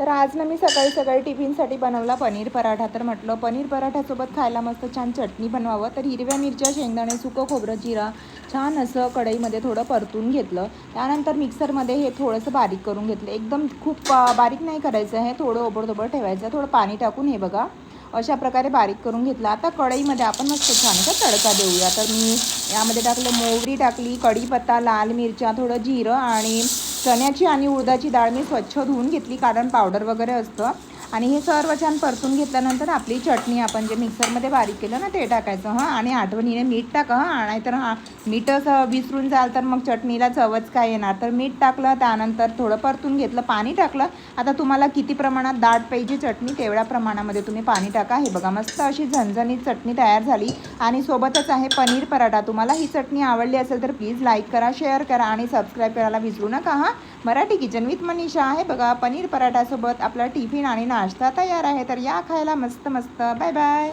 तर आज ना मी सकाळी सकाळी टिफिनसाठी बनवला पनीर पराठा. तर म्हटलं पनीर पराठ्यासोबत खायला मस्त छान चटणी बनवावं. तर हिरव्या मिरच्या, शेंगदाणे, सुकं खोबरं, जिरा छान असं कढईमध्ये थोडं परतून घेतलं. त्यानंतर मिक्सरमध्ये हे थोडंसं बारीक करून घेतलं. एकदम खूप बारीक नाही करायचं, हे थोडं ओबडधोबड ठेवायचं. थोडं पाणी टाकून हे बघा अशा प्रकारे बारीक करून घेतलं. आता कढईमध्ये आपण मस्त छान असा तडका देऊया. तर मी यामध्ये टाकलं मोहरी, टाकली कढीपत्ता, लाल मिरच्या, थोडं जिरं आणि चण्याची आणि उडदाची डाळ मी स्वच्छ धुवून घेतली, कारण पावडर वगैरे असतं. आणि हे सर्व छान परतून घेतल्यानंतर आपली चटणी आपण जे मिक्सरमध्ये बारीक केलं ना ते टाकायचं. आणि आठवणीने मीठ टाका. नाहीतर मीठच विसरून जाल तर मग चटणीला चवच काय येणार. तर मीठ टाकलं, त्यानंतर थोडं परतून घेतलं, पाणी टाकलं. आता तुम्हाला किती प्रमाणात दाट पाहिजे चटणी तेवढ्या प्रमाणामध्ये तुम्ही पाणी टाका. हे बघा मस्त अशी झणझणीत चटणी तयार झाली. आणि सोबतच आहे पनीर पराठा. तुम्हाला ही चटणी आवडली असेल तर प्लीज लाईक करा, शेअर करा आणि सबस्क्राईब करायला विसरू नका. मराठी किचन विथ मनीषा आहे बघा. पनीर पराठासोबत आपला टिफिन आणि नाश्ता तयार आहे. तर या खायला मस्त मस्त. Bye bye.